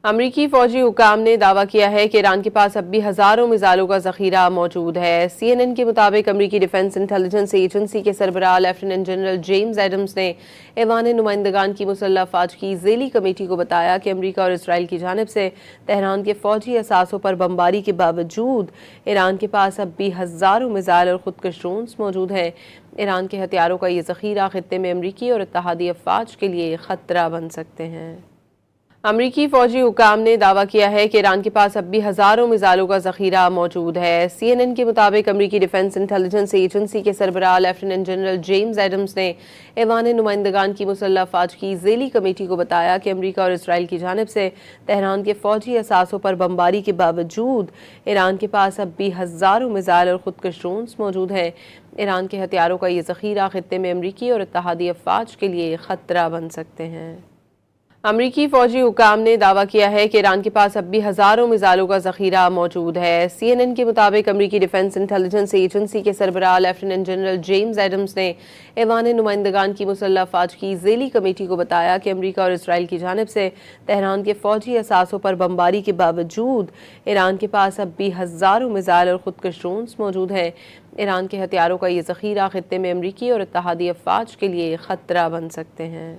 امریکی فوجی حکام نے دعویٰ کیا ہے کہ ایران کے پاس اب بھی ہزاروں میزائلوں کا ذخیرہ موجود ہے۔ سی این این کے مطابق امریکی ڈیفنس انٹیلیجنس ایجنسی کے سربراہ لیفٹیننٹ جنرل جیمز ایڈمز نے ایوان نمائندگان کی مسلح افواج کی ذیلی کمیٹی کو بتایا کہ امریکہ اور اسرائیل کی جانب سے تہران کے فوجی اثاثوں پر بمباری کے باوجود ایران کے پاس اب بھی ہزاروں میزائل اور خودکش ڈرونز موجود ہیں۔ ایران کے ہتھیاروں کا یہ ذخیرہ خطے میں امریکی اور اتحادی افواج کے لیے خطرہ بن سکتے ہیں۔ امریکی فوجی حکام نے دعویٰ کیا ہے کہ ایران کے پاس اب بھی ہزاروں میزائلوں کا ذخیرہ موجود ہے۔ سی این این کے مطابق امریکی ڈیفنس انٹیلیجنس ایجنسی کے سربراہ لیفٹیننٹ جنرل جیمز ایڈمز نے ایوان نمائندگان کی مسلح افواج کی ذیلی کمیٹی کو بتایا کہ امریکہ اور اسرائیل کی جانب سے تہران کے فوجی اثاثوں پر بمباری کے باوجود ایران کے پاس اب بھی ہزاروں میزائل اور خودکش ڈرونز موجود ہیں۔ ایران کے ہتھیاروں کا یہ ذخیرہ خطے میں امریکی اور اتحادی افواج کے لیے خطرہ بن سکتے ہیں۔ امریکی فوجی حکام نے دعویٰ کیا ہے کہ ایران کے پاس اب بھی ہزاروں میزائلوں کا ذخیرہ موجود ہے۔ سی این این کے مطابق امریکی ڈیفنس انٹیلیجنس ایجنسی کے سربراہ لیفٹیننٹ جنرل جیمز ایڈمز نے ایوان نمائندگان کی مسلح افواج کی ذیلی کمیٹی کو بتایا کہ امریکہ اور اسرائیل کی جانب سے تہران کے فوجی اثاثوں پر بمباری کے باوجود ایران کے پاس اب بھی ہزاروں میزائل اور خودکش ڈرونز موجود ہیں۔ ایران کے ہتھیاروں کا یہ ذخیرہ خطے میں امریکی اور اتحادی افواج کے لیے خطرہ بن سکتے ہیں۔